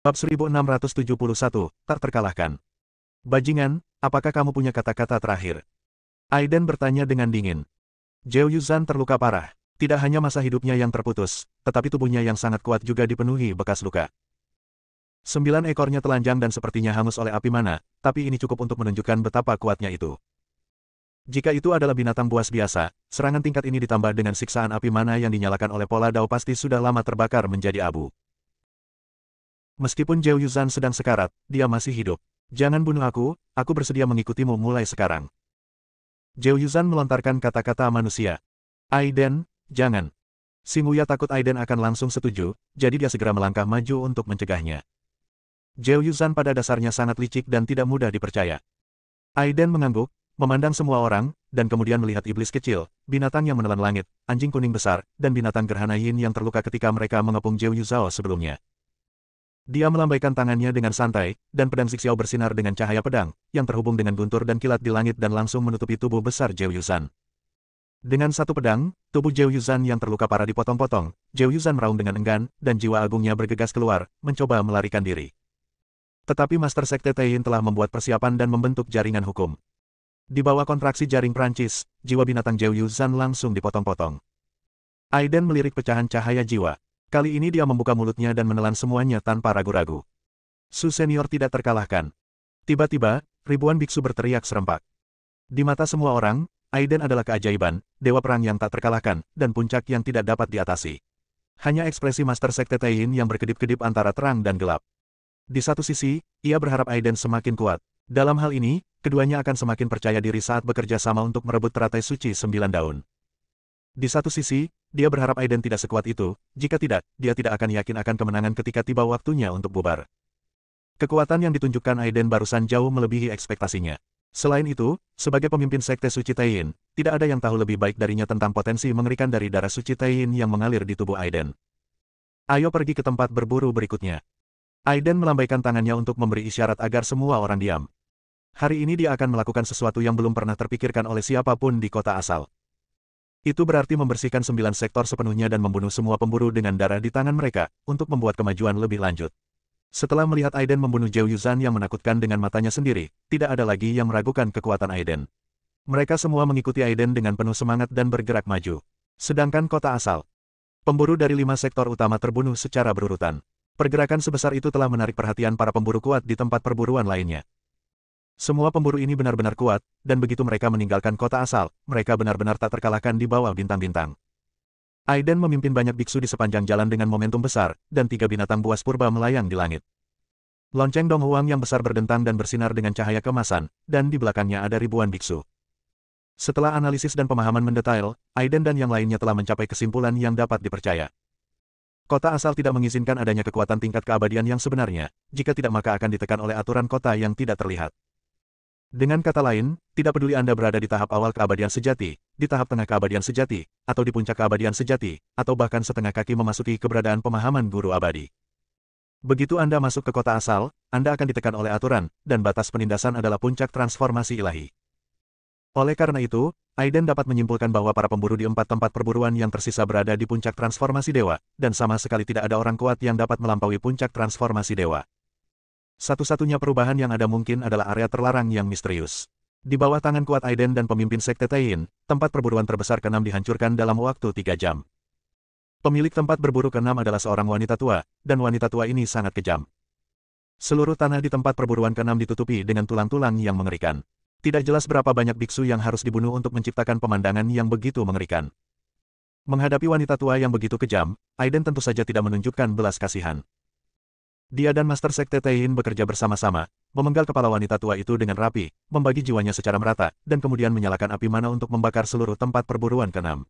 Bab 1671, tak terkalahkan. Bajingan, apakah kamu punya kata-kata terakhir? Aiden bertanya dengan dingin. Zhao Yuzhan terluka parah. Tidak hanya masa hidupnya yang terputus, tetapi tubuhnya yang sangat kuat juga dipenuhi bekas luka. 9 ekornya telanjang dan sepertinya hangus oleh api mana, tapi ini cukup untuk menunjukkan betapa kuatnya itu. Jika itu adalah binatang buas biasa, serangan tingkat ini ditambah dengan siksaan api mana yang dinyalakan oleh pola dao pasti sudah lama terbakar menjadi abu. Meskipun Zhao Yuzhan sedang sekarat, dia masih hidup. Jangan bunuh aku bersedia mengikutimu mulai sekarang. Zhao Yuzhan melontarkan kata-kata manusia. Aiden, jangan. Si Muya takut Aiden akan langsung setuju, jadi dia segera melangkah maju untuk mencegahnya. Zhao Yuzhan pada dasarnya sangat licik dan tidak mudah dipercaya. Aiden mengangguk, memandang semua orang, dan kemudian melihat iblis kecil, binatang yang menelan langit, anjing kuning besar, dan binatang gerhana yin yang terluka ketika mereka mengepung Zhao Yuzhao sebelumnya. Dia melambaikan tangannya dengan santai, dan pedang Zixiao bersinar dengan cahaya pedang, yang terhubung dengan guntur dan kilat di langit dan langsung menutupi tubuh besar Zhao Yuzhan. Dengan satu pedang, tubuh Zhao Yuzhan yang terluka parah dipotong-potong, Zhao Yuzhan meraung dengan enggan, dan jiwa agungnya bergegas keluar, mencoba melarikan diri. Tetapi Master Sekte Taiyin telah membuat persiapan dan membentuk jaringan hukum. Di bawah kontraksi jaring Prancis, jiwa binatang Zhao Yuzhan langsung dipotong-potong. Aiden melirik pecahan cahaya jiwa. Kali ini dia membuka mulutnya dan menelan semuanya tanpa ragu-ragu. Su senior tidak terkalahkan. Tiba-tiba, ribuan biksu berteriak serempak. Di mata semua orang, Aiden adalah keajaiban, dewa perang yang tak terkalahkan, dan puncak yang tidak dapat diatasi. Hanya ekspresi Master Sekte Taiyin yang berkedip-kedip antara terang dan gelap. Di satu sisi, ia berharap Aiden semakin kuat. Dalam hal ini, keduanya akan semakin percaya diri saat bekerja sama untuk merebut teratai suci 9 daun. Di satu sisi, dia berharap Aiden tidak sekuat itu, jika tidak, dia tidak akan yakin akan kemenangan ketika tiba waktunya untuk bubar. Kekuatan yang ditunjukkan Aiden barusan jauh melebihi ekspektasinya. Selain itu, sebagai pemimpin Sekte Suci Taiyin, tidak ada yang tahu lebih baik darinya tentang potensi mengerikan dari darah suci Taiyin yang mengalir di tubuh Aiden. Ayo pergi ke tempat berburu berikutnya. Aiden melambaikan tangannya untuk memberi isyarat agar semua orang diam. Hari ini dia akan melakukan sesuatu yang belum pernah terpikirkan oleh siapapun di kota asal. Itu berarti membersihkan 9 sektor sepenuhnya dan membunuh semua pemburu dengan darah di tangan mereka, untuk membuat kemajuan lebih lanjut. Setelah melihat Aiden membunuh Zhao Yuzhan yang menakutkan dengan matanya sendiri, tidak ada lagi yang meragukan kekuatan Aiden. Mereka semua mengikuti Aiden dengan penuh semangat dan bergerak maju. Sedangkan kota asal, pemburu dari 5 sektor utama terbunuh secara berurutan. Pergerakan sebesar itu telah menarik perhatian para pemburu kuat di tempat perburuan lainnya. Semua pemburu ini benar-benar kuat, dan begitu mereka meninggalkan kota asal, mereka benar-benar tak terkalahkan di bawah bintang-bintang. Aiden memimpin banyak biksu di sepanjang jalan dengan momentum besar, dan 3 binatang buas purba melayang di langit. Lonceng Dong Huang yang besar berdentang dan bersinar dengan cahaya kemasan, dan di belakangnya ada ribuan biksu. Setelah analisis dan pemahaman mendetail, Aiden dan yang lainnya telah mencapai kesimpulan yang dapat dipercaya. Kota asal tidak mengizinkan adanya kekuatan tingkat keabadian yang sebenarnya, jika tidak maka akan ditekan oleh aturan kota yang tidak terlihat. Dengan kata lain, tidak peduli Anda berada di tahap awal keabadian sejati, di tahap tengah keabadian sejati, atau di puncak keabadian sejati, atau bahkan setengah kaki memasuki keberadaan pemahaman guru abadi. Begitu Anda masuk ke kota asal, Anda akan ditekan oleh aturan, dan batas penindasan adalah puncak transformasi ilahi. Oleh karena itu, Aiden dapat menyimpulkan bahwa para pemburu di 4 tempat perburuan yang tersisa berada di puncak transformasi dewa, dan sama sekali tidak ada orang kuat yang dapat melampaui puncak transformasi dewa. Satu-satunya perubahan yang ada mungkin adalah area terlarang yang misterius. Di bawah tangan kuat Aiden dan pemimpin Sekte Taiyin, tempat perburuan terbesar ke-6 dihancurkan dalam waktu 3 jam. Pemilik tempat berburu ke-6 adalah seorang wanita tua, dan wanita tua ini sangat kejam. Seluruh tanah di tempat perburuan ke-6 ditutupi dengan tulang-tulang yang mengerikan. Tidak jelas berapa banyak biksu yang harus dibunuh untuk menciptakan pemandangan yang begitu mengerikan. Menghadapi wanita tua yang begitu kejam, Aiden tentu saja tidak menunjukkan belas kasihan. Dia dan Master Sekte Taiyin bekerja bersama-sama, memenggal kepala wanita tua itu dengan rapi, membagi jiwanya secara merata, dan kemudian menyalakan api mana untuk membakar seluruh tempat perburuan ke-6.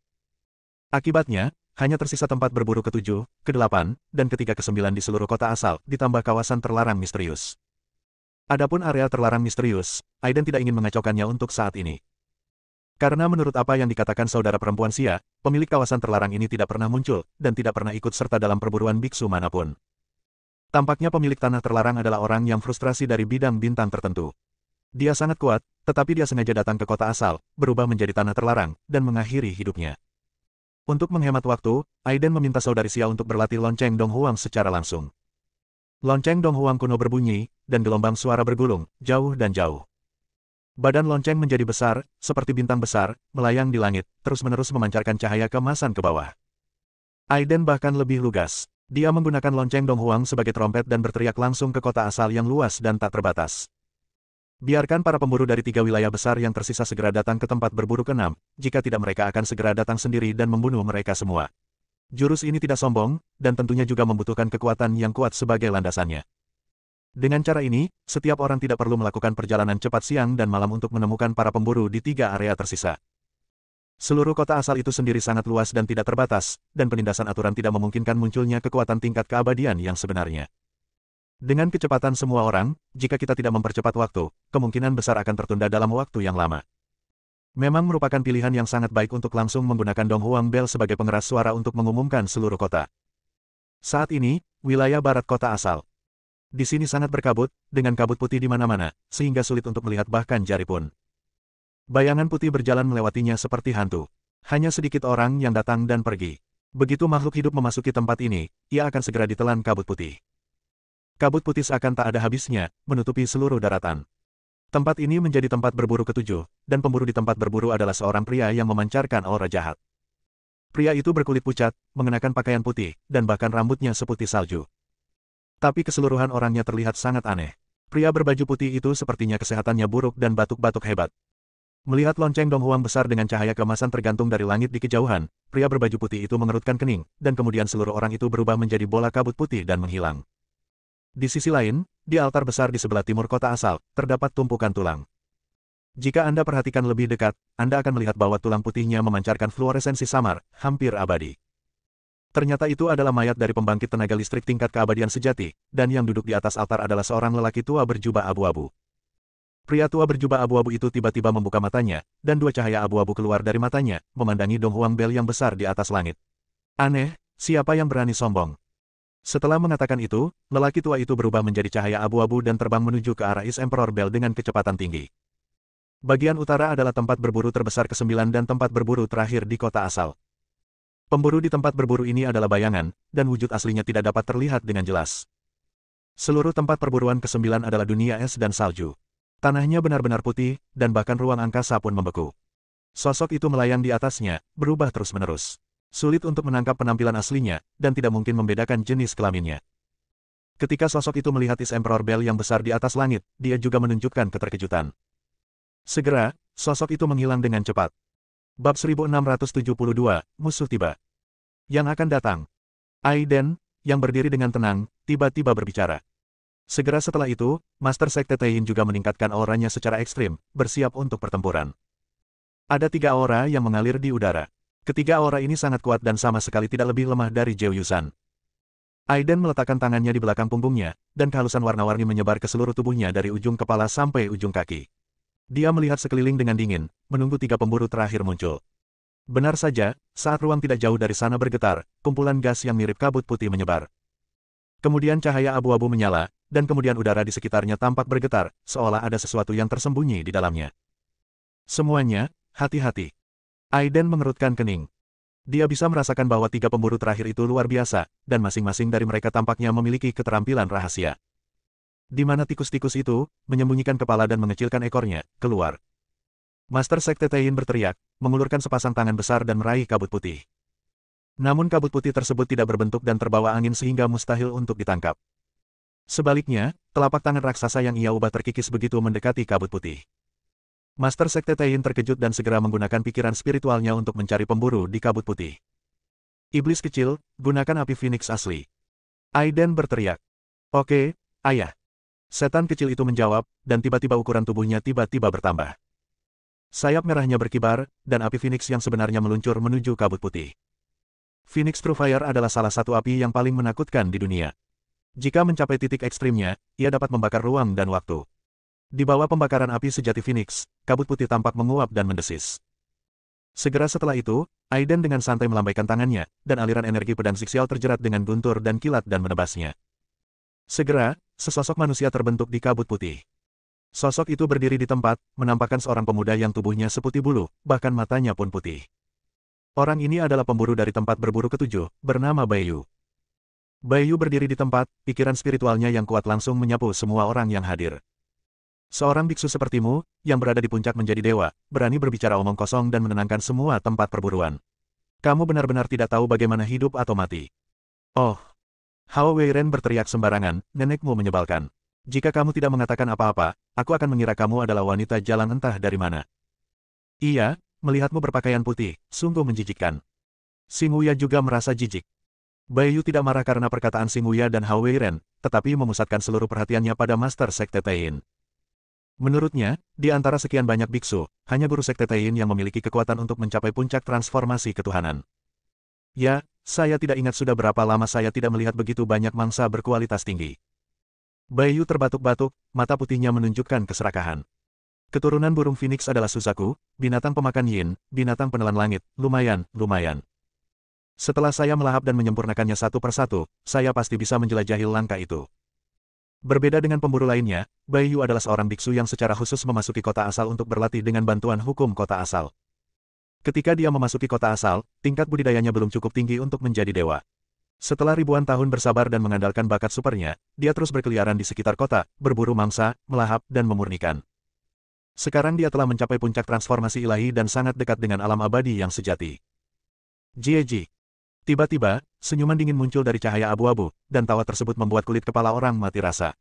Akibatnya, hanya tersisa tempat berburu ke-7, ke-8, dan ke-3 ke-9 di seluruh kota asal, ditambah kawasan terlarang misterius. Adapun area terlarang misterius, Aiden tidak ingin mengacaukannya untuk saat ini. Karena menurut apa yang dikatakan saudara perempuan Xia, pemilik kawasan terlarang ini tidak pernah muncul, dan tidak pernah ikut serta dalam perburuan biksu manapun. Tampaknya pemilik tanah terlarang adalah orang yang frustrasi dari bidang bintang tertentu. Dia sangat kuat, tetapi dia sengaja datang ke kota asal, berubah menjadi tanah terlarang, dan mengakhiri hidupnya. Untuk menghemat waktu, Aiden meminta saudari Xia untuk berlatih lonceng Dong Huang secara langsung. Lonceng Dong Huang kuno berbunyi, dan gelombang suara bergulung, jauh dan jauh. Badan lonceng menjadi besar, seperti bintang besar, melayang di langit, terus-menerus memancarkan cahaya keemasan ke bawah. Aiden bahkan lebih lugas. Dia menggunakan lonceng Dong Huang sebagai trompet dan berteriak langsung ke kota asal yang luas dan tak terbatas. Biarkan para pemburu dari 3 wilayah besar yang tersisa segera datang ke tempat berburu ke-6, jika tidak mereka akan segera datang sendiri dan membunuh mereka semua. Jurus ini tidak sombong, dan tentunya juga membutuhkan kekuatan yang kuat sebagai landasannya. Dengan cara ini, setiap orang tidak perlu melakukan perjalanan cepat siang dan malam untuk menemukan para pemburu di 3 area tersisa. Seluruh kota asal itu sendiri sangat luas dan tidak terbatas, dan penindasan aturan tidak memungkinkan munculnya kekuatan tingkat keabadian yang sebenarnya. Dengan kecepatan semua orang, jika kita tidak mempercepat waktu, kemungkinan besar akan tertunda dalam waktu yang lama. Memang merupakan pilihan yang sangat baik untuk langsung menggunakan Dong Huang Bell sebagai pengeras suara untuk mengumumkan seluruh kota. Saat ini, wilayah barat kota asal. Di sini sangat berkabut, dengan kabut putih di mana-mana, sehingga sulit untuk melihat bahkan jari pun. Bayangan putih berjalan melewatinya seperti hantu. Hanya sedikit orang yang datang dan pergi. Begitu makhluk hidup memasuki tempat ini, ia akan segera ditelan kabut putih. Kabut putih seakan tak ada habisnya, menutupi seluruh daratan. Tempat ini menjadi tempat berburu ke-7, dan pemburu di tempat berburu adalah seorang pria yang memancarkan aura jahat. Pria itu berkulit pucat, mengenakan pakaian putih, dan bahkan rambutnya seputih salju. Tapi keseluruhan orangnya terlihat sangat aneh. Pria berbaju putih itu sepertinya kesehatannya buruk dan batuk-batuk hebat. Melihat lonceng Dong Huang besar dengan cahaya keemasan tergantung dari langit di kejauhan, pria berbaju putih itu mengerutkan kening, dan kemudian seluruh orang itu berubah menjadi bola kabut putih dan menghilang. Di sisi lain, di altar besar di sebelah timur kota asal, terdapat tumpukan tulang. Jika Anda perhatikan lebih dekat, Anda akan melihat bahwa tulang putihnya memancarkan fluoresensi samar, hampir abadi. Ternyata itu adalah mayat dari pembangkit tenaga listrik tingkat keabadian sejati, dan yang duduk di atas altar adalah seorang lelaki tua berjubah abu-abu. Pria tua berjubah abu-abu itu tiba-tiba membuka matanya, dan 2 cahaya abu-abu keluar dari matanya, memandangi Dong Huang Bell yang besar di atas langit. Aneh, siapa yang berani sombong? Setelah mengatakan itu, lelaki tua itu berubah menjadi cahaya abu-abu dan terbang menuju ke arah East Emperor Bell dengan kecepatan tinggi. Bagian utara adalah tempat berburu terbesar ke-9 dan tempat berburu terakhir di kota asal. Pemburu di tempat berburu ini adalah bayangan, dan wujud aslinya tidak dapat terlihat dengan jelas. Seluruh tempat perburuan ke-9 adalah dunia es dan salju. Tanahnya benar-benar putih, dan bahkan ruang angkasa pun membeku. Sosok itu melayang di atasnya, berubah terus-menerus. Sulit untuk menangkap penampilan aslinya, dan tidak mungkin membedakan jenis kelaminnya. Ketika sosok itu melihat East Emperor Bell yang besar di atas langit, dia juga menunjukkan keterkejutan. Segera, sosok itu menghilang dengan cepat. Bab 1672, Musuh Tiba. Yang akan datang. Aiden, yang berdiri dengan tenang, tiba-tiba berbicara. Segera setelah itu, Master Sekte Taiyin juga meningkatkan auranya secara ekstrim, bersiap untuk pertempuran. Ada 3 aura yang mengalir di udara. Ketiga aura ini sangat kuat dan sama sekali tidak lebih lemah dari Zhou Yuzhan. Aiden meletakkan tangannya di belakang punggungnya, dan kehalusan warna-warni menyebar ke seluruh tubuhnya dari ujung kepala sampai ujung kaki. Dia melihat sekeliling dengan dingin, menunggu 3 pemburu terakhir muncul. Benar saja, saat ruang tidak jauh dari sana bergetar, kumpulan gas yang mirip kabut putih menyebar. Kemudian cahaya abu-abu menyala, dan kemudian udara di sekitarnya tampak bergetar, seolah ada sesuatu yang tersembunyi di dalamnya. Semuanya, hati-hati. Aiden mengerutkan kening. Dia bisa merasakan bahwa 3 pemburu terakhir itu luar biasa, dan masing-masing dari mereka tampaknya memiliki keterampilan rahasia. Di mana tikus-tikus itu, menyembunyikan kepala dan mengecilkan ekornya, keluar. Master Sekte Taiyin berteriak, mengulurkan sepasang tangan besar dan meraih kabut putih. Namun kabut putih tersebut tidak berbentuk dan terbawa angin sehingga mustahil untuk ditangkap. Sebaliknya, telapak tangan raksasa yang ia ubah terkikis begitu mendekati kabut putih. Master Sekte Taiyin terkejut dan segera menggunakan pikiran spiritualnya untuk mencari pemburu di kabut putih. Iblis kecil, gunakan api Phoenix asli. Aiden berteriak. Oke, ayah. Setan kecil itu menjawab, dan tiba-tiba ukuran tubuhnya tiba-tiba bertambah. Sayap merahnya berkibar, dan api Phoenix yang sebenarnya meluncur menuju kabut putih. Phoenix True Fire adalah salah satu api yang paling menakutkan di dunia. Jika mencapai titik ekstrimnya, ia dapat membakar ruang dan waktu. Di bawah pembakaran api sejati Phoenix, kabut putih tampak menguap dan mendesis. Segera setelah itu, Aiden dengan santai melambaikan tangannya, dan aliran energi pedang siksial terjerat dengan guntur dan kilat dan menebasnya. Segera, sesosok manusia terbentuk di kabut putih. Sosok itu berdiri di tempat, menampakkan seorang pemuda yang tubuhnya seputih bulu, bahkan matanya pun putih. Orang ini adalah pemburu dari tempat berburu ke-7, bernama Baiyu. Baiyu berdiri di tempat, pikiran spiritualnya yang kuat langsung menyapu semua orang yang hadir. Seorang biksu sepertimu, yang berada di puncak menjadi dewa, berani berbicara omong kosong dan menenangkan semua tempat perburuan. Kamu benar-benar tidak tahu bagaimana hidup atau mati. Oh! Hao Weiren berteriak sembarangan, nenekmu menyebalkan. Jika kamu tidak mengatakan apa-apa, aku akan mengira kamu adalah wanita jalan entah dari mana. Iya, melihatmu berpakaian putih, sungguh menjijikkan. Xing Wuya juga merasa jijik. Baiyu tidak marah karena perkataan Xing Wuya dan Hao Weiren, tetapi memusatkan seluruh perhatiannya pada Master Sekte Taiyin. Menurutnya, di antara sekian banyak biksu, hanya guru Sekte Taiyin yang memiliki kekuatan untuk mencapai puncak transformasi ketuhanan. Ya, saya tidak ingat sudah berapa lama saya tidak melihat begitu banyak mangsa berkualitas tinggi. Baiyu terbatuk-batuk, mata putihnya menunjukkan keserakahan. Keturunan burung Phoenix adalah Suzaku, binatang pemakan yin, binatang penelan langit, lumayan. Setelah saya melahap dan menyempurnakannya satu persatu, saya pasti bisa menjelajahi langkah itu. Berbeda dengan pemburu lainnya, Baiyu adalah seorang biksu yang secara khusus memasuki kota asal untuk berlatih dengan bantuan hukum kota asal. Ketika dia memasuki kota asal, tingkat budidayanya belum cukup tinggi untuk menjadi dewa. Setelah ribuan tahun bersabar dan mengandalkan bakat supernya, dia terus berkeliaran di sekitar kota, berburu mangsa, melahap, dan memurnikan. Sekarang dia telah mencapai puncak transformasi ilahi dan sangat dekat dengan alam abadi yang sejati. Jieji. Tiba-tiba, senyuman dingin muncul dari cahaya abu-abu, dan tawa tersebut membuat kulit kepala orang mati rasa.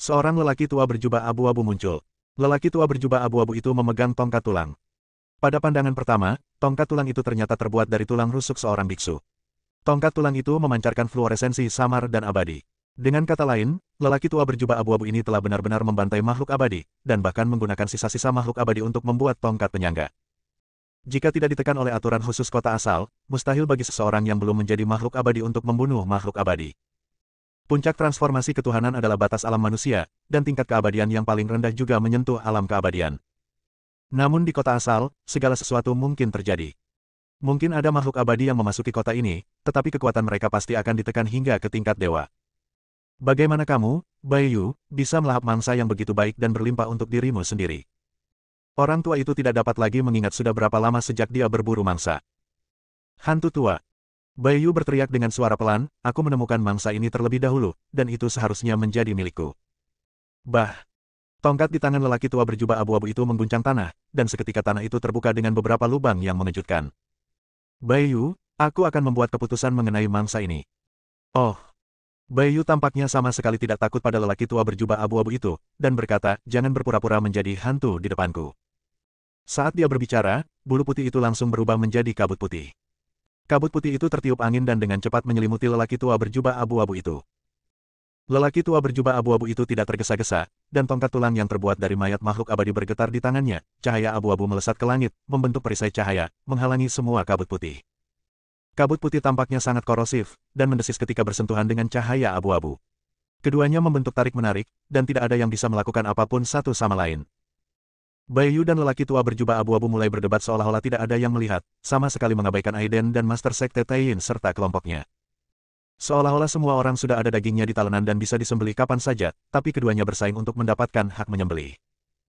Seorang lelaki tua berjubah abu-abu muncul. Lelaki tua berjubah abu-abu itu memegang tongkat tulang. Pada pandangan pertama, tongkat tulang itu ternyata terbuat dari tulang rusuk seorang biksu. Tongkat tulang itu memancarkan fluoresensi samar dan abadi. Dengan kata lain, lelaki tua berjubah abu-abu ini telah benar-benar membantai makhluk abadi, dan bahkan menggunakan sisa-sisa makhluk abadi untuk membuat tongkat penyangga. Jika tidak ditekan oleh aturan khusus kota asal, mustahil bagi seseorang yang belum menjadi makhluk abadi untuk membunuh makhluk abadi. Puncak transformasi ketuhanan adalah batas alam manusia, dan tingkat keabadian yang paling rendah juga menyentuh alam keabadian. Namun di kota asal, segala sesuatu mungkin terjadi. Mungkin ada makhluk abadi yang memasuki kota ini, tetapi kekuatan mereka pasti akan ditekan hingga ke tingkat dewa. Bagaimana kamu, Baiyu, bisa melahap mangsa yang begitu baik dan berlimpah untuk dirimu sendiri? Orang tua itu tidak dapat lagi mengingat sudah berapa lama sejak dia berburu mangsa. Hantu tua. Baiyu berteriak dengan suara pelan, aku menemukan mangsa ini terlebih dahulu, dan itu seharusnya menjadi milikku. Bah! Tongkat di tangan lelaki tua berjubah abu-abu itu mengguncang tanah, dan seketika tanah itu terbuka dengan beberapa lubang yang mengejutkan. Baiyu, aku akan membuat keputusan mengenai mangsa ini. Oh! Baiyu tampaknya sama sekali tidak takut pada lelaki tua berjubah abu-abu itu, dan berkata, jangan berpura-pura menjadi hantu di depanku. Saat dia berbicara, bulu putih itu langsung berubah menjadi kabut putih. Kabut putih itu tertiup angin dan dengan cepat menyelimuti lelaki tua berjubah abu-abu itu. Lelaki tua berjubah abu-abu itu tidak tergesa-gesa, dan tongkat tulang yang terbuat dari mayat makhluk abadi bergetar di tangannya, cahaya abu-abu melesat ke langit, membentuk perisai cahaya, menghalangi semua kabut putih. Kabut putih tampaknya sangat korosif, dan mendesis ketika bersentuhan dengan cahaya abu-abu. Keduanya membentuk tarik-menarik, dan tidak ada yang bisa melakukan apapun satu sama lain. Baiyu dan lelaki tua berjubah abu-abu mulai berdebat seolah-olah tidak ada yang melihat, sama sekali mengabaikan Aiden dan Master Sekte Taiyin serta kelompoknya. Seolah-olah semua orang sudah ada dagingnya di talenan dan bisa disembelih kapan saja, tapi keduanya bersaing untuk mendapatkan hak menyembelih.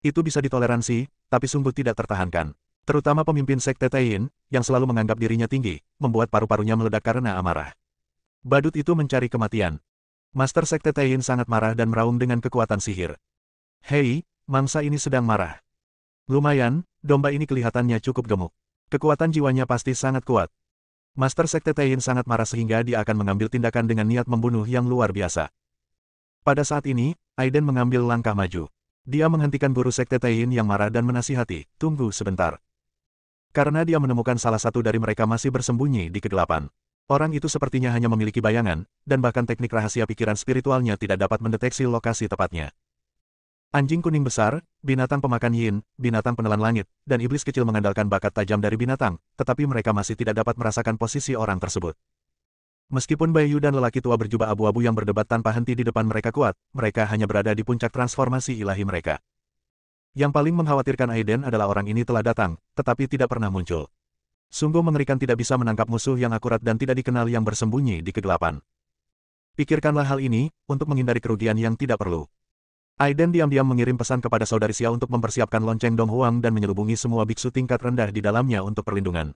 Itu bisa ditoleransi, tapi sungguh tidak tertahankan. Terutama pemimpin Sekte Taiyin, yang selalu menganggap dirinya tinggi, membuat paru-parunya meledak karena amarah. Badut itu mencari kematian. Master Sekte Taiyin sangat marah dan meraung dengan kekuatan sihir. Hei, mangsa ini sedang marah. Lumayan, domba ini kelihatannya cukup gemuk. Kekuatan jiwanya pasti sangat kuat. Master Sekte Taiyin sangat marah sehingga dia akan mengambil tindakan dengan niat membunuh yang luar biasa. Pada saat ini, Aiden mengambil langkah maju. Dia menghentikan guru Sekte Taiyin yang marah dan menasihati, tunggu sebentar. Karena dia menemukan salah satu dari mereka masih bersembunyi di kegelapan. Orang itu sepertinya hanya memiliki bayangan, dan bahkan teknik rahasia pikiran spiritualnya tidak dapat mendeteksi lokasi tepatnya. Anjing kuning besar, binatang pemakan yin, binatang penelan langit, dan iblis kecil mengandalkan bakat tajam dari binatang, tetapi mereka masih tidak dapat merasakan posisi orang tersebut. Meskipun Baiyu dan lelaki tua berjubah abu-abu yang berdebat tanpa henti di depan mereka kuat, mereka hanya berada di puncak transformasi ilahi mereka. Yang paling mengkhawatirkan Aiden adalah orang ini telah datang, tetapi tidak pernah muncul. Sungguh mengerikan tidak bisa menangkap musuh yang akurat dan tidak dikenal yang bersembunyi di kegelapan. Pikirkanlah hal ini, untuk menghindari kerugian yang tidak perlu. Aiden diam-diam mengirim pesan kepada saudari Xia untuk mempersiapkan lonceng Dong Huang dan menyelubungi semua biksu tingkat rendah di dalamnya untuk perlindungan.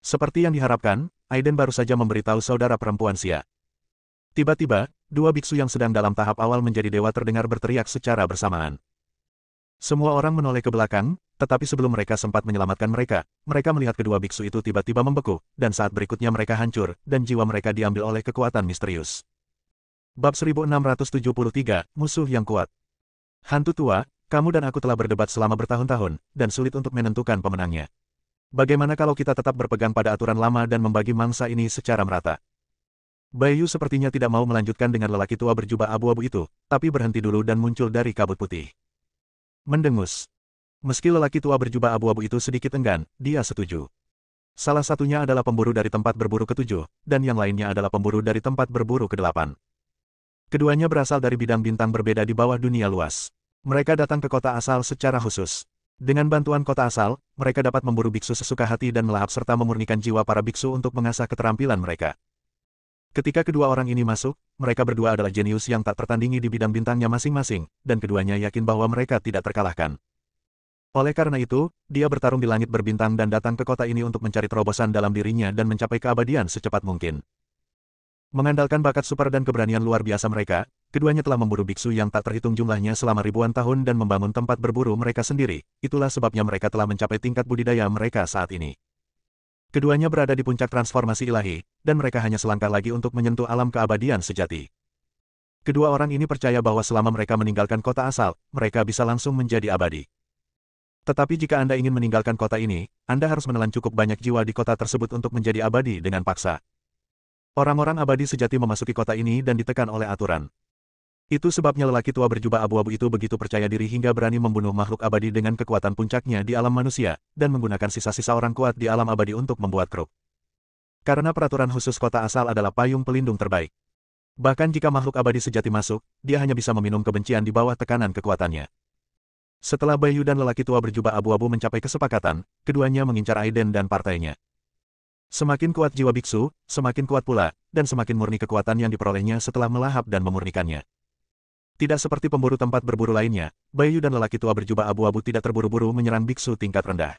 Seperti yang diharapkan, Aiden baru saja memberitahu saudara perempuan Xia. Tiba-tiba, dua biksu yang sedang dalam tahap awal menjadi dewa terdengar berteriak secara bersamaan. Semua orang menoleh ke belakang, tetapi sebelum mereka sempat menyelamatkan mereka, mereka melihat kedua biksu itu tiba-tiba membeku, dan saat berikutnya mereka hancur, dan jiwa mereka diambil oleh kekuatan misterius. Bab 1673, Musuh yang Kuat. Hantu tua, kamu dan aku telah berdebat selama bertahun-tahun, dan sulit untuk menentukan pemenangnya. Bagaimana kalau kita tetap berpegang pada aturan lama dan membagi mangsa ini secara merata? Bayu sepertinya tidak mau melanjutkan dengan lelaki tua berjubah abu-abu itu, tapi berhenti dulu dan muncul dari kabut putih. Mendengus. Meski lelaki tua berjubah abu-abu itu sedikit enggan, dia setuju. Salah satunya adalah pemburu dari tempat berburu ke-7, dan yang lainnya adalah pemburu dari tempat berburu ke-8. Keduanya berasal dari bidang bintang berbeda di bawah dunia luas. Mereka datang ke kota asal secara khusus. Dengan bantuan kota asal, mereka dapat memburu biksu sesuka hati dan melahap serta memurnikan jiwa para biksu untuk mengasah keterampilan mereka. Ketika kedua orang ini masuk, mereka berdua adalah jenius yang tak tertandingi di bidang bintangnya masing-masing, dan keduanya yakin bahwa mereka tidak terkalahkan. Oleh karena itu, dia bertarung di langit berbintang dan datang ke kota ini untuk mencari terobosan dalam dirinya dan mencapai keabadian secepat mungkin. Mengandalkan bakat super dan keberanian luar biasa mereka, keduanya telah memburu biksu yang tak terhitung jumlahnya selama ribuan tahun dan membangun tempat berburu mereka sendiri, itulah sebabnya mereka telah mencapai tingkat budidaya mereka saat ini. Keduanya berada di puncak transformasi ilahi, dan mereka hanya selangkah lagi untuk menyentuh alam keabadian sejati. Kedua orang ini percaya bahwa selama mereka meninggalkan kota asal, mereka bisa langsung menjadi abadi. Tetapi jika Anda ingin meninggalkan kota ini, Anda harus menelan cukup banyak jiwa di kota tersebut untuk menjadi abadi dengan paksa. Orang-orang abadi sejati memasuki kota ini dan ditekan oleh aturan. Itu sebabnya lelaki tua berjubah abu-abu itu begitu percaya diri hingga berani membunuh makhluk abadi dengan kekuatan puncaknya di alam manusia, dan menggunakan sisa-sisa orang kuat di alam abadi untuk membuat grup. Karena peraturan khusus kota asal adalah payung pelindung terbaik. Bahkan jika makhluk abadi sejati masuk, dia hanya bisa meminum kebencian di bawah tekanan kekuatannya. Setelah Bayu dan lelaki tua berjubah abu-abu mencapai kesepakatan, keduanya mengincar Aiden dan partainya. Semakin kuat jiwa biksu, semakin kuat pula, dan semakin murni kekuatan yang diperolehnya setelah melahap dan memurnikannya. Tidak seperti pemburu tempat berburu lainnya, Bayu dan lelaki tua berjubah abu-abu tidak terburu-buru menyerang biksu tingkat rendah.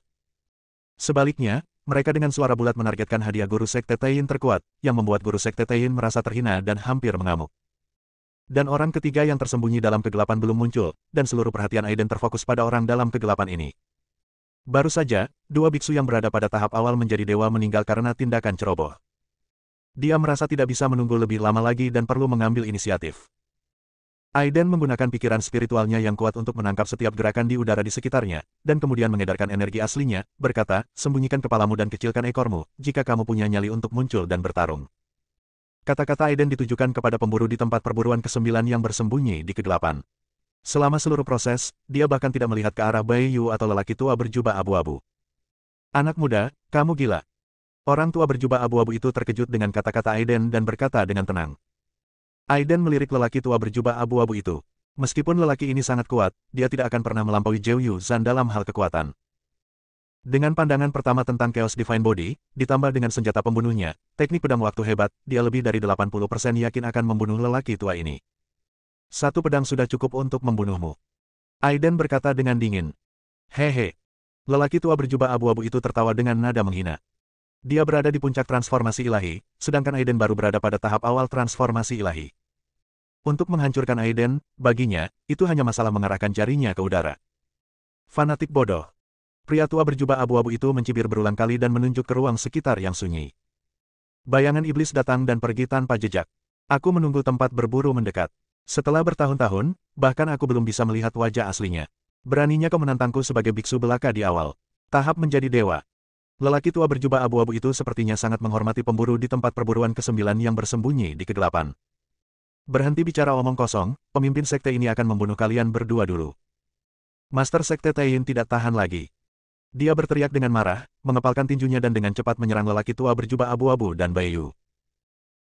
Sebaliknya, mereka dengan suara bulat menargetkan hadiah guru sekte Taiyin terkuat, yang membuat guru sekte Taiyin merasa terhina dan hampir mengamuk. Dan orang ketiga yang tersembunyi dalam kegelapan belum muncul, dan seluruh perhatian Aiden terfokus pada orang dalam kegelapan ini. Baru saja, dua biksu yang berada pada tahap awal menjadi dewa meninggal karena tindakan ceroboh. Dia merasa tidak bisa menunggu lebih lama lagi dan perlu mengambil inisiatif. Aiden menggunakan pikiran spiritualnya yang kuat untuk menangkap setiap gerakan di udara di sekitarnya, dan kemudian mengedarkan energi aslinya, berkata, sembunyikan kepalamu dan kecilkan ekormu, jika kamu punya nyali untuk muncul dan bertarung. Kata-kata Aiden ditujukan kepada pemburu di tempat perburuan ke-9 yang bersembunyi di kegelapan. Selama seluruh proses, dia bahkan tidak melihat ke arah Bayu atau lelaki tua berjubah abu-abu. Anak muda, kamu gila. Orang tua berjubah abu-abu itu terkejut dengan kata-kata Aiden dan berkata dengan tenang. Aiden melirik lelaki tua berjubah abu-abu itu. Meskipun lelaki ini sangat kuat, dia tidak akan pernah melampaui Zhou Yuzhan dalam hal kekuatan. Dengan pandangan pertama tentang Chaos Divine Body, ditambah dengan senjata pembunuhnya, teknik pedang waktu hebat, dia lebih dari 80% yakin akan membunuh lelaki tua ini. Satu pedang sudah cukup untuk membunuhmu. Aiden berkata dengan dingin. Hehe. Lelaki tua berjubah abu-abu itu tertawa dengan nada menghina. Dia berada di puncak transformasi ilahi, sedangkan Aiden baru berada pada tahap awal transformasi ilahi. Untuk menghancurkan Aiden, baginya, itu hanya masalah mengarahkan jarinya ke udara. Fanatik bodoh. Pria tua berjubah abu-abu itu mencibir berulang kali dan menunjuk ke ruang sekitar yang sunyi. Bayangan iblis datang dan pergi tanpa jejak. Aku menunggu tempat berburu mendekat. Setelah bertahun-tahun, bahkan aku belum bisa melihat wajah aslinya. Beraninya kau menantangku sebagai biksu belaka di awal. Tahap menjadi dewa. Lelaki tua berjubah abu-abu itu sepertinya sangat menghormati pemburu di tempat perburuan ke-9 yang bersembunyi di kegelapan. Berhenti bicara omong kosong, pemimpin sekte ini akan membunuh kalian berdua dulu. Master Sekte Taiyin tidak tahan lagi. Dia berteriak dengan marah, mengepalkan tinjunya dan dengan cepat menyerang lelaki tua berjubah abu-abu dan Bayu.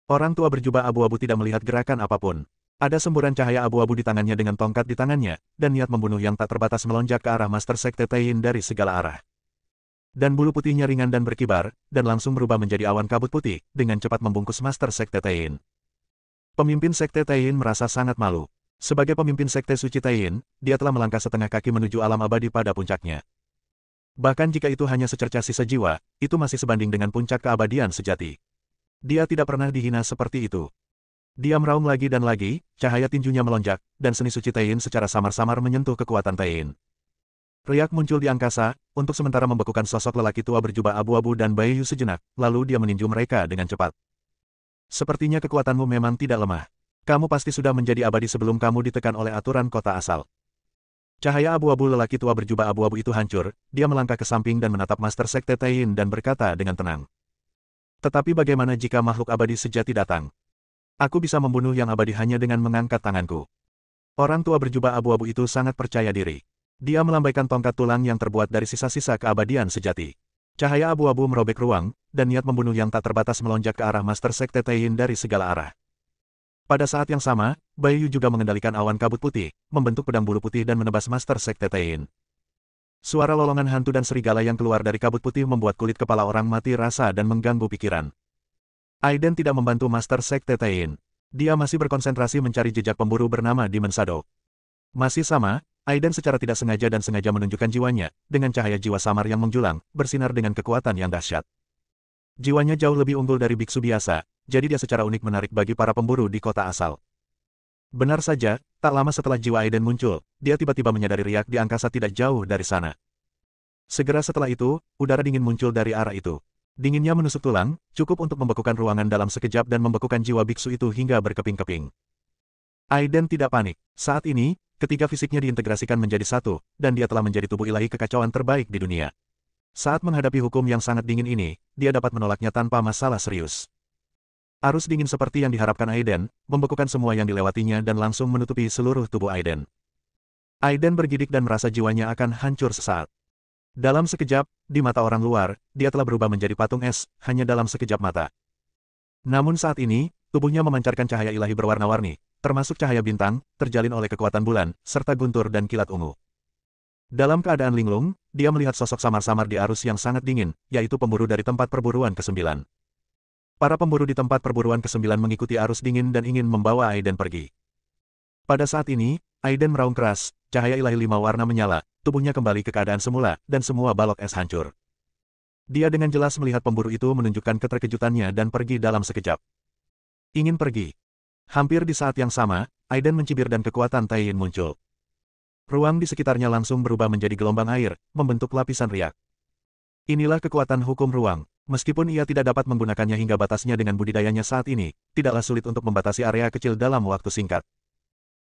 Orang tua berjubah abu-abu tidak melihat gerakan apapun. Ada semburan cahaya abu-abu di tangannya dengan tongkat di tangannya, dan niat membunuh yang tak terbatas melonjak ke arah Master Sekte Taiyin dari segala arah. Dan bulu putihnya ringan dan berkibar, dan langsung berubah menjadi awan kabut putih, dengan cepat membungkus Master Sekte Taiyin. Pemimpin Sekte Taiyin merasa sangat malu. Sebagai pemimpin Sekte Suci Taiyin, dia telah melangkah setengah kaki menuju alam abadi pada puncaknya. Bahkan jika itu hanya secercah sisa jiwa, itu masih sebanding dengan puncak keabadian sejati. Dia tidak pernah dihina seperti itu. Dia meraung lagi dan lagi, cahaya tinjunya melonjak, dan seni suci Taiyin secara samar-samar menyentuh kekuatan Taiyin. Riak muncul di angkasa, untuk sementara membekukan sosok lelaki tua berjubah abu-abu dan Baiyu sejenak, lalu dia meninju mereka dengan cepat. Sepertinya kekuatanmu memang tidak lemah. Kamu pasti sudah menjadi abadi sebelum kamu ditekan oleh aturan kota asal. Cahaya abu-abu lelaki tua berjubah abu-abu itu hancur, dia melangkah ke samping dan menatap Master Sekte Taiyin dan berkata dengan tenang. Tetapi bagaimana jika makhluk abadi sejati datang? Aku bisa membunuh yang abadi hanya dengan mengangkat tanganku. Orang tua berjubah abu-abu itu sangat percaya diri. Dia melambaikan tongkat tulang yang terbuat dari sisa-sisa keabadian sejati. Cahaya abu-abu merobek ruang, dan niat membunuh yang tak terbatas melonjak ke arah Master Sekte Taiyin dari segala arah. Pada saat yang sama, Baiyu juga mengendalikan awan kabut putih, membentuk pedang bulu putih dan menebas Master Sekte Taiyin. Suara lolongan hantu dan serigala yang keluar dari kabut putih membuat kulit kepala orang mati rasa dan mengganggu pikiran. Aiden tidak membantu Master Sekte Taiyin. Dia masih berkonsentrasi mencari jejak pemburu bernama Demon Shadow. Masih sama, Aiden secara tidak sengaja dan sengaja menunjukkan jiwanya, dengan cahaya jiwa samar yang menjulang, bersinar dengan kekuatan yang dahsyat. Jiwanya jauh lebih unggul dari biksu biasa, jadi dia secara unik menarik bagi para pemburu di kota asal. Benar saja, tak lama setelah jiwa Aiden muncul, dia tiba-tiba menyadari riak di angkasa tidak jauh dari sana. Segera setelah itu, udara dingin muncul dari arah itu. Dinginnya menusuk tulang, cukup untuk membekukan ruangan dalam sekejap dan membekukan jiwa biksu itu hingga berkeping-keping. Aiden tidak panik. Saat ini, ketiga fisiknya diintegrasikan menjadi satu, dan dia telah menjadi tubuh ilahi kekacauan terbaik di dunia. Saat menghadapi hukum yang sangat dingin ini, dia dapat menolaknya tanpa masalah serius. Arus dingin seperti yang diharapkan Aiden, membekukan semua yang dilewatinya dan langsung menutupi seluruh tubuh Aiden. Aiden bergidik dan merasa jiwanya akan hancur sesaat. Dalam sekejap, di mata orang luar, dia telah berubah menjadi patung es, hanya dalam sekejap mata. Namun saat ini, tubuhnya memancarkan cahaya ilahi berwarna-warni, termasuk cahaya bintang, terjalin oleh kekuatan bulan, serta guntur dan kilat ungu. Dalam keadaan linglung, dia melihat sosok samar-samar di arus yang sangat dingin, yaitu pemburu dari tempat perburuan ke-9. Para pemburu di tempat perburuan ke-9 mengikuti arus dingin dan ingin membawa Aiden pergi. Pada saat ini, Aiden meraung keras, cahaya ilahi 5 warna menyala, tubuhnya kembali ke keadaan semula, dan semua balok es hancur. Dia dengan jelas melihat pemburu itu menunjukkan keterkejutannya dan pergi dalam sekejap. Ingin pergi. Hampir di saat yang sama, Aiden mencibir dan kekuatan Taiyin muncul. Ruang di sekitarnya langsung berubah menjadi gelombang air, membentuk lapisan riak. Inilah kekuatan hukum ruang. Meskipun ia tidak dapat menggunakannya hingga batasnya dengan budidayanya saat ini, tidaklah sulit untuk membatasi area kecil dalam waktu singkat.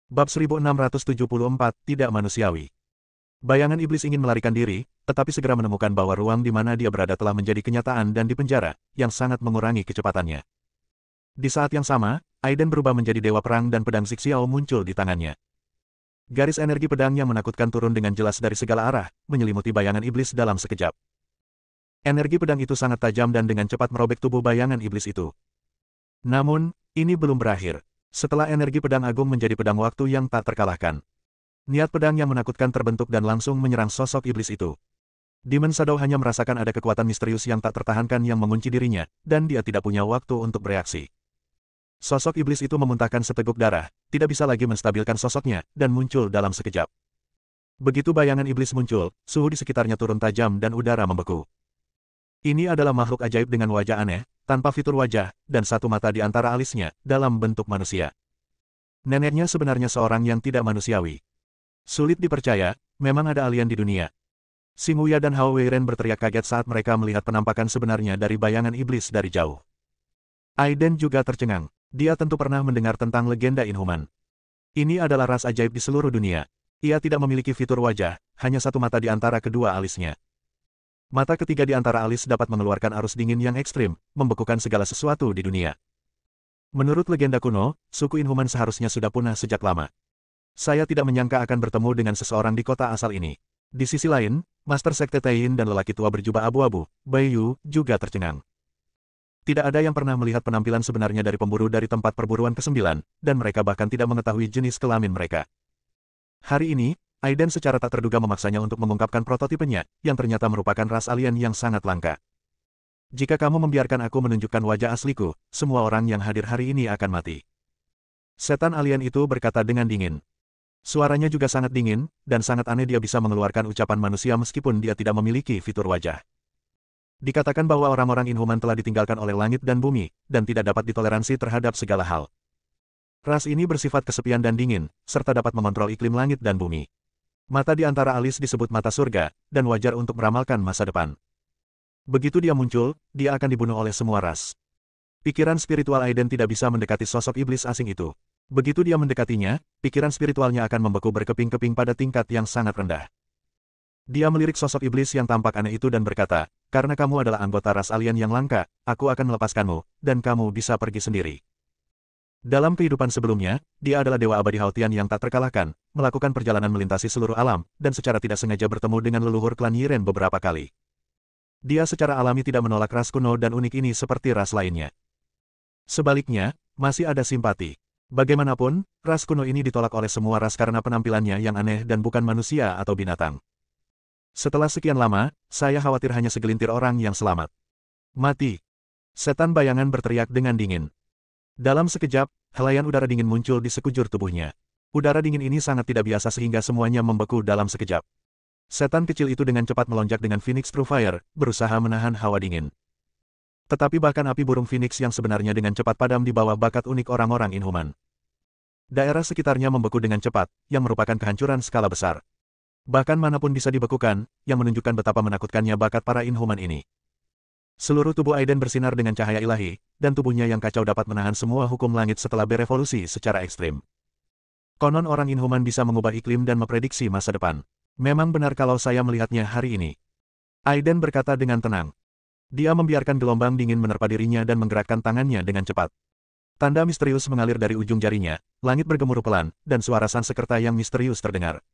Bab 1674, Tidak Manusiawi. Bayangan iblis ingin melarikan diri, tetapi segera menemukan bahwa ruang di mana dia berada telah menjadi kenyataan dan dipenjara, yang sangat mengurangi kecepatannya. Di saat yang sama, Aiden berubah menjadi dewa perang dan pedang Xixiao muncul di tangannya. Garis energi pedang yang menakutkan turun dengan jelas dari segala arah, menyelimuti bayangan iblis dalam sekejap. Energi pedang itu sangat tajam dan dengan cepat merobek tubuh bayangan iblis itu. Namun, ini belum berakhir. Setelah energi pedang agung menjadi pedang waktu yang tak terkalahkan. Niat pedang yang menakutkan terbentuk dan langsung menyerang sosok iblis itu. Demon Shadow hanya merasakan ada kekuatan misterius yang tak tertahankan yang mengunci dirinya, dan dia tidak punya waktu untuk bereaksi. Sosok iblis itu memuntahkan seteguk darah, tidak bisa lagi menstabilkan sosoknya, dan muncul dalam sekejap. Begitu bayangan iblis muncul, suhu di sekitarnya turun tajam dan udara membeku. Ini adalah makhluk ajaib dengan wajah aneh, tanpa fitur wajah, dan satu mata di antara alisnya, dalam bentuk manusia. Neneknya sebenarnya seorang yang tidak manusiawi. Sulit dipercaya, memang ada alien di dunia. Xing Wuya dan Hao Weiren berteriak kaget saat mereka melihat penampakan sebenarnya dari bayangan iblis dari jauh. Aiden juga tercengang. Dia tentu pernah mendengar tentang legenda Inhuman. Ini adalah ras ajaib di seluruh dunia. Ia tidak memiliki fitur wajah, hanya satu mata di antara kedua alisnya. Mata ketiga di antara alis dapat mengeluarkan arus dingin yang ekstrim, membekukan segala sesuatu di dunia. Menurut legenda kuno, suku Inhuman seharusnya sudah punah sejak lama. Saya tidak menyangka akan bertemu dengan seseorang di kota asal ini. Di sisi lain, Master Sekte Taiyin dan lelaki tua berjubah abu-abu, Baiyu, juga tercengang. Tidak ada yang pernah melihat penampilan sebenarnya dari pemburu dari tempat perburuan ke-9, dan mereka bahkan tidak mengetahui jenis kelamin mereka. Hari ini, Aiden secara tak terduga memaksanya untuk mengungkapkan prototipenya, yang ternyata merupakan ras alien yang sangat langka. Jika kamu membiarkan aku menunjukkan wajah asliku, semua orang yang hadir hari ini akan mati. Setan alien itu berkata dengan dingin. Suaranya juga sangat dingin, dan sangat aneh dia bisa mengeluarkan ucapan manusia meskipun dia tidak memiliki fitur wajah. Dikatakan bahwa orang-orang Inhuman telah ditinggalkan oleh langit dan bumi, dan tidak dapat ditoleransi terhadap segala hal. Ras ini bersifat kesepian dan dingin, serta dapat mengontrol iklim langit dan bumi. Mata di antara alis disebut mata surga, dan wajar untuk meramalkan masa depan. Begitu dia muncul, dia akan dibunuh oleh semua ras. Pikiran spiritual Aiden tidak bisa mendekati sosok iblis asing itu. Begitu dia mendekatinya, pikiran spiritualnya akan membeku berkeping-keping pada tingkat yang sangat rendah. Dia melirik sosok iblis yang tampak aneh itu dan berkata, "Karena kamu adalah anggota ras alien yang langka, aku akan melepaskanmu, dan kamu bisa pergi sendiri." Dalam kehidupan sebelumnya, dia adalah dewa abadi Haotian yang tak terkalahkan, melakukan perjalanan melintasi seluruh alam, dan secara tidak sengaja bertemu dengan leluhur klan Yiren beberapa kali. Dia secara alami tidak menolak ras kuno dan unik ini seperti ras lainnya. Sebaliknya, masih ada simpati. Bagaimanapun, ras kuno ini ditolak oleh semua ras karena penampilannya yang aneh dan bukan manusia atau binatang. Setelah sekian lama, saya khawatir hanya segelintir orang yang selamat. Mati. Setan bayangan berteriak dengan dingin. Dalam sekejap, helaian udara dingin muncul di sekujur tubuhnya. Udara dingin ini sangat tidak biasa sehingga semuanya membeku dalam sekejap. Setan kecil itu dengan cepat melonjak dengan Phoenix True Fire, berusaha menahan hawa dingin. Tetapi bahkan api burung Phoenix yang sebenarnya dengan cepat padam di bawah bakat unik orang-orang Inhuman. Daerah sekitarnya membeku dengan cepat, yang merupakan kehancuran skala besar. Bahkan manapun bisa dibekukan, yang menunjukkan betapa menakutkannya bakat para Inhuman ini. Seluruh tubuh Aiden bersinar dengan cahaya ilahi, dan tubuhnya yang kacau dapat menahan semua hukum langit setelah berevolusi secara ekstrim. Konon orang Inhuman bisa mengubah iklim dan memprediksi masa depan. Memang benar kalau saya melihatnya hari ini. Aiden berkata dengan tenang. Dia membiarkan gelombang dingin menerpa dirinya dan menggerakkan tangannya dengan cepat. Tanda misterius mengalir dari ujung jarinya, langit bergemuruh pelan, dan suara Sansekerta yang misterius terdengar.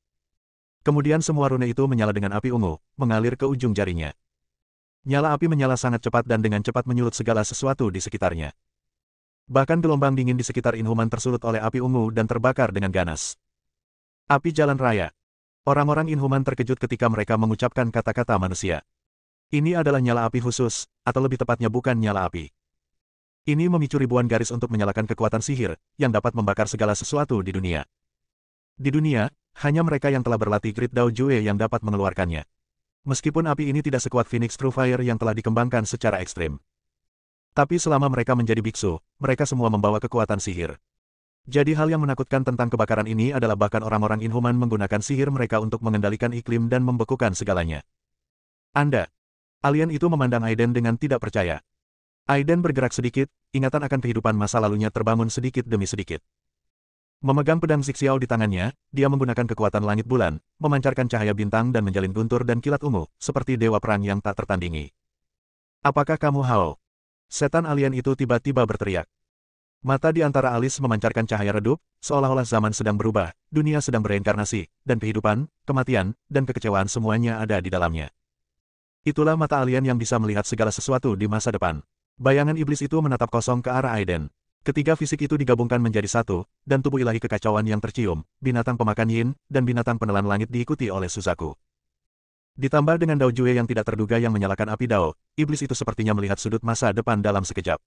Kemudian semua rune itu menyala dengan api ungu, mengalir ke ujung jarinya. Nyala api menyala sangat cepat dan dengan cepat menyulut segala sesuatu di sekitarnya. Bahkan gelombang dingin di sekitar Inhuman tersulut oleh api ungu dan terbakar dengan ganas. Api jalan raya. Orang-orang Inhuman terkejut ketika mereka mengucapkan kata-kata manusia. Ini adalah nyala api khusus, atau lebih tepatnya bukan nyala api. Ini memicu ribuan garis untuk menyalakan kekuatan sihir, yang dapat membakar segala sesuatu di dunia. Di dunia, hanya mereka yang telah berlatih Great Dao Jue yang dapat mengeluarkannya. Meskipun api ini tidak sekuat Phoenix True Fire yang telah dikembangkan secara ekstrim. Tapi selama mereka menjadi biksu, mereka semua membawa kekuatan sihir. Jadi hal yang menakutkan tentang kebakaran ini adalah bahkan orang-orang Inhuman menggunakan sihir mereka untuk mengendalikan iklim dan membekukan segalanya. Anda. Alien itu memandang Aiden dengan tidak percaya. Aiden bergerak sedikit, ingatan akan kehidupan masa lalunya terbangun sedikit demi sedikit. Memegang pedang Zixiao di tangannya, dia menggunakan kekuatan langit bulan, memancarkan cahaya bintang dan menjalin guntur dan kilat ungu, seperti dewa perang yang tak tertandingi. Apakah kamu Hao? Setan alien itu tiba-tiba berteriak. Mata di antara alis memancarkan cahaya redup, seolah-olah zaman sedang berubah, dunia sedang bereinkarnasi, dan kehidupan, kematian, dan kekecewaan semuanya ada di dalamnya. Itulah mata alien yang bisa melihat segala sesuatu di masa depan. Bayangan iblis itu menatap kosong ke arah Aiden. Ketiga fisik itu digabungkan menjadi satu, dan tubuh ilahi kekacauan yang tercium, binatang pemakan yin, dan binatang penelan langit diikuti oleh Suzaku. Ditambah dengan Dao Jue yang tidak terduga yang menyalakan api Dao, iblis itu sepertinya melihat sudut masa depan dalam sekejap.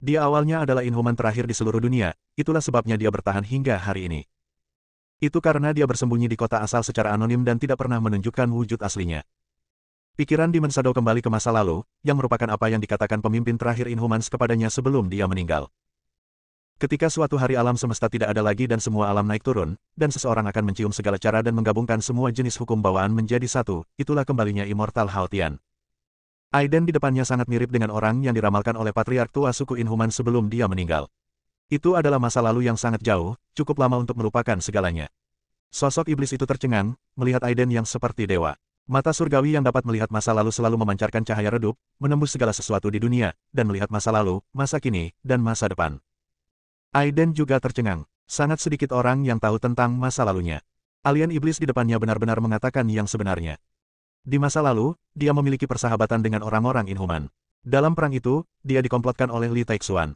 Dia awalnya adalah Inhuman terakhir di seluruh dunia, itulah sebabnya dia bertahan hingga hari ini. Itu karena dia bersembunyi di kota asal secara anonim dan tidak pernah menunjukkan wujud aslinya. Pikiran Demon Shadow kembali ke masa lalu, yang merupakan apa yang dikatakan pemimpin terakhir Inhumans kepadanya sebelum dia meninggal. Ketika suatu hari alam semesta tidak ada lagi dan semua alam naik turun, dan seseorang akan mencium segala cara dan menggabungkan semua jenis hukum bawaan menjadi satu, itulah kembalinya Immortal Haotian. Aiden di depannya sangat mirip dengan orang yang diramalkan oleh patriark tua suku Inhuman sebelum dia meninggal. Itu adalah masa lalu yang sangat jauh, cukup lama untuk melupakan segalanya. Sosok iblis itu tercengang, melihat Aiden yang seperti dewa. Mata surgawi yang dapat melihat masa lalu selalu memancarkan cahaya redup, menembus segala sesuatu di dunia, dan melihat masa lalu, masa kini, dan masa depan. Aiden juga tercengang. Sangat sedikit orang yang tahu tentang masa lalunya. Alien iblis di depannya benar-benar mengatakan yang sebenarnya. Di masa lalu, dia memiliki persahabatan dengan orang-orang Inhuman. Dalam perang itu, dia dikomplotkan oleh Li Taixuan.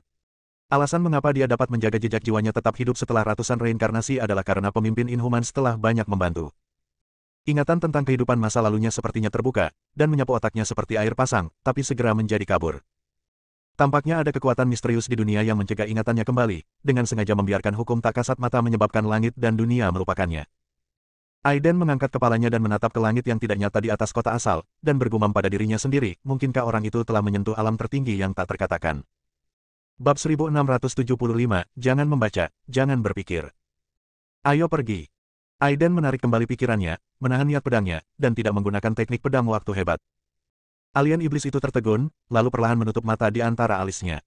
Alasan mengapa dia dapat menjaga jejak jiwanya tetap hidup setelah ratusan reinkarnasi adalah karena pemimpin Inhuman setelah banyak membantu. Ingatan tentang kehidupan masa lalunya sepertinya terbuka, dan menyapu otaknya seperti air pasang, tapi segera menjadi kabur. Tampaknya ada kekuatan misterius di dunia yang mencegah ingatannya kembali, dengan sengaja membiarkan hukum tak kasat mata menyebabkan langit dan dunia melupakannya. Aiden mengangkat kepalanya dan menatap ke langit yang tidak nyata di atas kota asal, dan bergumam pada dirinya sendiri, mungkinkah orang itu telah menyentuh alam tertinggi yang tak terkatakan. Bab 1675, jangan membaca, jangan berpikir. Ayo pergi. Aiden menarik kembali pikirannya, menahan niat pedangnya, dan tidak menggunakan teknik pedang waktu hebat. Alien iblis itu tertegun, lalu perlahan menutup mata di antara alisnya.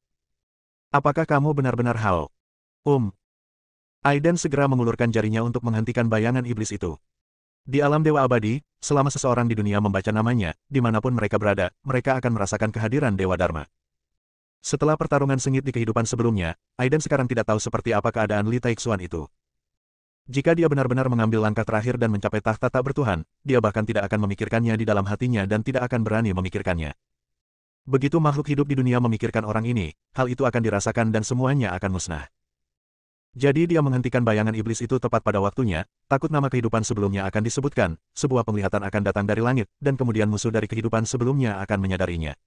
Apakah kamu benar-benar Hao? Aiden segera mengulurkan jarinya untuk menghentikan bayangan iblis itu. Di alam Dewa Abadi, selama seseorang di dunia membaca namanya, dimanapun mereka berada, mereka akan merasakan kehadiran Dewa Dharma. Setelah pertarungan sengit di kehidupan sebelumnya, Aiden sekarang tidak tahu seperti apa keadaan Li Taixuan itu. Jika dia benar-benar mengambil langkah terakhir dan mencapai takhta tak bertuhan, dia bahkan tidak akan memikirkannya di dalam hatinya dan tidak akan berani memikirkannya. Begitu makhluk hidup di dunia memikirkan orang ini, hal itu akan dirasakan dan semuanya akan musnah. Jadi dia menghentikan bayangan iblis itu tepat pada waktunya, takut nama kehidupan sebelumnya akan disebutkan, sebuah penglihatan akan datang dari langit, dan kemudian musuh dari kehidupan sebelumnya akan menyadarinya.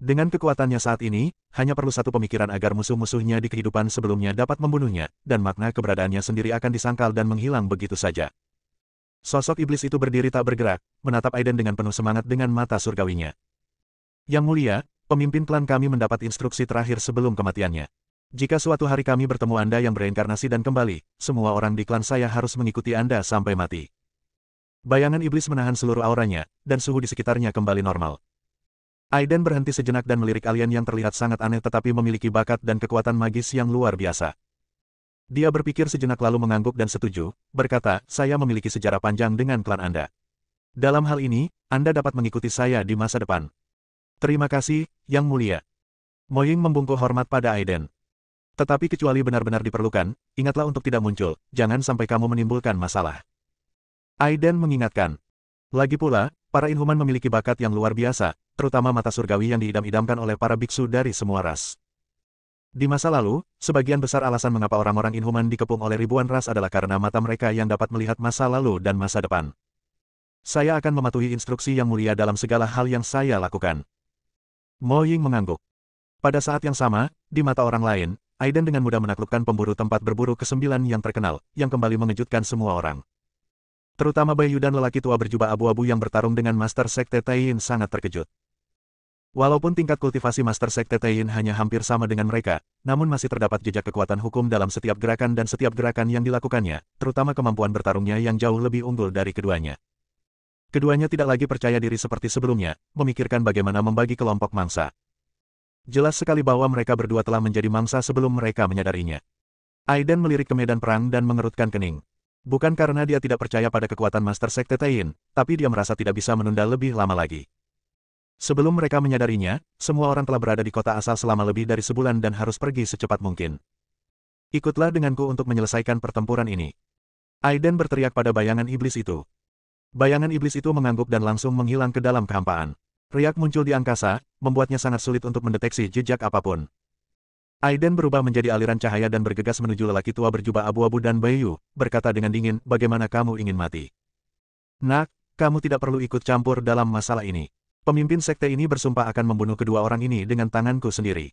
Dengan kekuatannya saat ini, hanya perlu satu pemikiran agar musuh-musuhnya di kehidupan sebelumnya dapat membunuhnya, dan makna keberadaannya sendiri akan disangkal dan menghilang begitu saja. Sosok iblis itu berdiri tak bergerak, menatap Aiden dengan penuh semangat dengan mata surgawinya. Yang mulia, pemimpin klan kami mendapat instruksi terakhir sebelum kematiannya. Jika suatu hari kami bertemu Anda yang bereinkarnasi dan kembali, semua orang di klan saya harus mengikuti Anda sampai mati. Bayangan iblis menahan seluruh auranya, dan suhu di sekitarnya kembali normal. Aiden berhenti sejenak dan melirik alien yang terlihat sangat aneh tetapi memiliki bakat dan kekuatan magis yang luar biasa. Dia berpikir sejenak lalu mengangguk dan setuju, berkata, saya memiliki sejarah panjang dengan klan Anda. Dalam hal ini, Anda dapat mengikuti saya di masa depan. Terima kasih, Yang Mulia. Mo Ying membungkuk hormat pada Aiden. Tetapi kecuali benar-benar diperlukan, ingatlah untuk tidak muncul, jangan sampai kamu menimbulkan masalah. Aiden mengingatkan. Lagi pula, para Inhuman memiliki bakat yang luar biasa, terutama mata surgawi yang diidam-idamkan oleh para biksu dari semua ras. Di masa lalu, sebagian besar alasan mengapa orang-orang Inhuman dikepung oleh ribuan ras adalah karena mata mereka yang dapat melihat masa lalu dan masa depan. Saya akan mematuhi instruksi Yang Mulia dalam segala hal yang saya lakukan. Mo Ying mengangguk. Pada saat yang sama, di mata orang lain, Aiden dengan mudah menaklukkan pemburu tempat berburu ke-9 yang terkenal, yang kembali mengejutkan semua orang. Terutama Baiyu dan lelaki tua berjubah abu-abu yang bertarung dengan Master Sekte Taiyin sangat terkejut. Walaupun tingkat kultivasi Master Sekte Taiyin hanya hampir sama dengan mereka, namun masih terdapat jejak kekuatan hukum dalam setiap gerakan dan setiap gerakan yang dilakukannya, terutama kemampuan bertarungnya yang jauh lebih unggul dari keduanya. Keduanya tidak lagi percaya diri seperti sebelumnya, memikirkan bagaimana membagi kelompok mangsa. Jelas sekali bahwa mereka berdua telah menjadi mangsa sebelum mereka menyadarinya. Aiden melirik ke medan perang dan mengerutkan kening. Bukan karena dia tidak percaya pada kekuatan Master Sekte Taiyin, tapi dia merasa tidak bisa menunda lebih lama lagi. Sebelum mereka menyadarinya, semua orang telah berada di kota asal selama lebih dari sebulan dan harus pergi secepat mungkin. Ikutlah denganku untuk menyelesaikan pertempuran ini. Aiden berteriak pada bayangan iblis itu. Bayangan iblis itu mengangguk dan langsung menghilang ke dalam kehampaan. Riak muncul di angkasa, membuatnya sangat sulit untuk mendeteksi jejak apapun. Aiden berubah menjadi aliran cahaya dan bergegas menuju lelaki tua berjubah abu-abu dan Baiyu, berkata dengan dingin, bagaimana kamu ingin mati? Nak, kamu tidak perlu ikut campur dalam masalah ini. Pemimpin sekte ini bersumpah akan membunuh kedua orang ini dengan tanganku sendiri.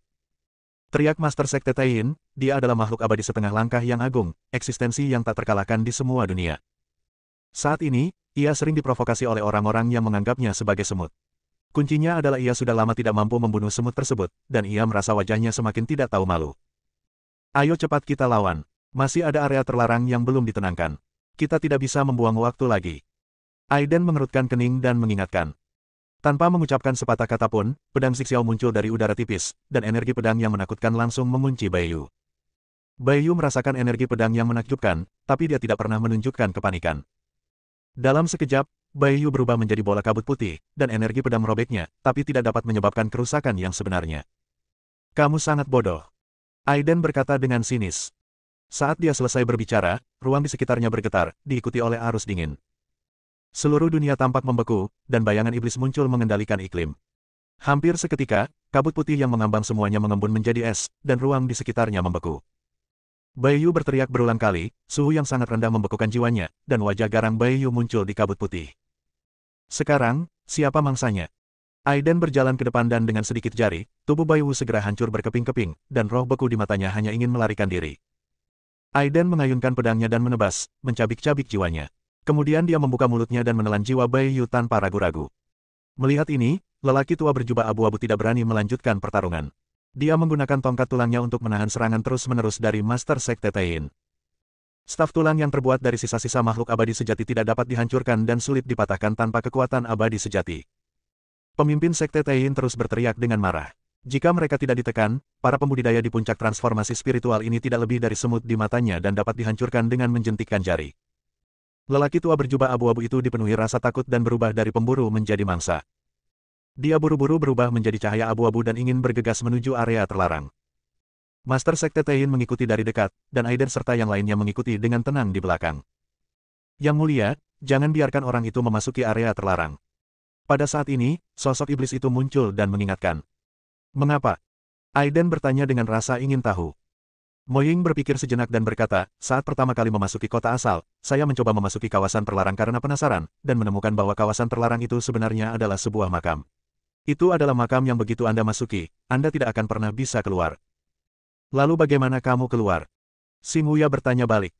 Teriak Master Sekte Taiyin, dia adalah makhluk abadi setengah langkah yang agung, eksistensi yang tak terkalahkan di semua dunia. Saat ini, ia sering diprovokasi oleh orang-orang yang menganggapnya sebagai semut. Kuncinya adalah ia sudah lama tidak mampu membunuh semut tersebut, dan ia merasa wajahnya semakin tidak tahu malu. Ayo cepat kita lawan. Masih ada area terlarang yang belum ditenangkan. Kita tidak bisa membuang waktu lagi. Aiden mengerutkan kening dan mengingatkan. Tanpa mengucapkan sepatah kata pun, pedang Xixiao muncul dari udara tipis, dan energi pedang yang menakutkan langsung mengunci Baiyu. Baiyu merasakan energi pedang yang menakjubkan, tapi dia tidak pernah menunjukkan kepanikan. Dalam sekejap, Baiyu berubah menjadi bola kabut putih, dan energi pedang merobeknya, tapi tidak dapat menyebabkan kerusakan yang sebenarnya. Kamu sangat bodoh. Aiden berkata dengan sinis. Saat dia selesai berbicara, ruang di sekitarnya bergetar, diikuti oleh arus dingin. Seluruh dunia tampak membeku, dan bayangan iblis muncul mengendalikan iklim. Hampir seketika, kabut putih yang mengambang semuanya mengembun menjadi es, dan ruang di sekitarnya membeku. Baiyu berteriak berulang kali, suhu yang sangat rendah membekukan jiwanya, dan wajah garang Baiyu muncul di kabut putih. Sekarang, siapa mangsanya? Aiden berjalan ke depan dan dengan sedikit jari, tubuh Baiyu segera hancur berkeping-keping, dan roh beku di matanya hanya ingin melarikan diri. Aiden mengayunkan pedangnya dan menebas, mencabik-cabik jiwanya. Kemudian dia membuka mulutnya dan menelan jiwa Baiyu tanpa ragu-ragu. Melihat ini, lelaki tua berjubah abu-abu tidak berani melanjutkan pertarungan. Dia menggunakan tongkat tulangnya untuk menahan serangan terus-menerus dari Master Sekte Tain. Staf tulang yang terbuat dari sisa-sisa makhluk abadi sejati tidak dapat dihancurkan dan sulit dipatahkan tanpa kekuatan abadi sejati. Pemimpin Sekte Tain terus berteriak dengan marah. Jika mereka tidak ditekan, para pembudidaya di puncak transformasi spiritual ini tidak lebih dari semut di matanya dan dapat dihancurkan dengan menjentikkan jari. Lelaki tua berjubah abu-abu itu dipenuhi rasa takut dan berubah dari pemburu menjadi mangsa. Dia buru-buru berubah menjadi cahaya abu-abu dan ingin bergegas menuju area terlarang. Master Sekte Tain mengikuti dari dekat, dan Aiden serta yang lainnya mengikuti dengan tenang di belakang. Yang mulia, jangan biarkan orang itu memasuki area terlarang. Pada saat ini, sosok iblis itu muncul dan mengingatkan. Mengapa? Aiden bertanya dengan rasa ingin tahu. Mo Ying berpikir sejenak dan berkata, saat pertama kali memasuki kota asal, saya mencoba memasuki kawasan terlarang karena penasaran, dan menemukan bahwa kawasan terlarang itu sebenarnya adalah sebuah makam. Itu adalah makam yang begitu Anda masuki, Anda tidak akan pernah bisa keluar. Lalu bagaimana kamu keluar? Xing Wuya bertanya balik.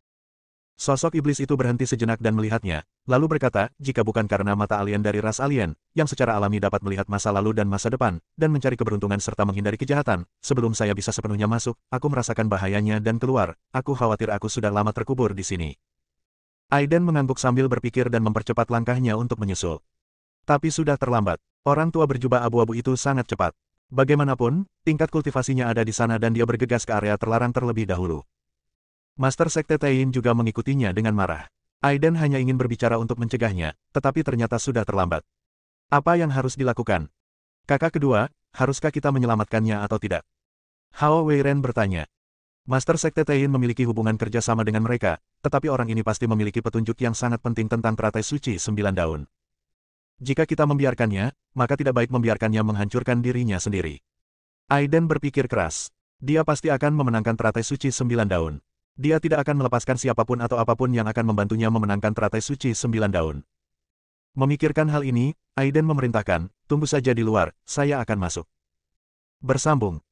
Sosok iblis itu berhenti sejenak dan melihatnya, lalu berkata, jika bukan karena mata alien dari ras alien, yang secara alami dapat melihat masa lalu dan masa depan, dan mencari keberuntungan serta menghindari kejahatan, sebelum saya bisa sepenuhnya masuk, aku merasakan bahayanya dan keluar, aku khawatir aku sudah lama terkubur di sini. Aiden mengangguk sambil berpikir dan mempercepat langkahnya untuk menyusul. Tapi sudah terlambat, orang tua berjubah abu-abu itu sangat cepat. Bagaimanapun, tingkat kultivasinya ada di sana dan dia bergegas ke area terlarang terlebih dahulu. Master Sekte Tain juga mengikutinya dengan marah. Aiden hanya ingin berbicara untuk mencegahnya, tetapi ternyata sudah terlambat. Apa yang harus dilakukan? Kakak kedua, haruskah kita menyelamatkannya atau tidak? Hao Weiren bertanya. Master Sekte Tain memiliki hubungan kerja sama dengan mereka, tetapi orang ini pasti memiliki petunjuk yang sangat penting tentang teratai suci 9 daun. Jika kita membiarkannya, maka tidak baik membiarkannya menghancurkan dirinya sendiri. Aiden berpikir keras. Dia pasti akan memenangkan teratai suci 9 daun. Dia tidak akan melepaskan siapapun atau apapun yang akan membantunya memenangkan teratai suci 9 daun. Memikirkan hal ini, Aiden memerintahkan, tunggu saja di luar, saya akan masuk. Bersambung.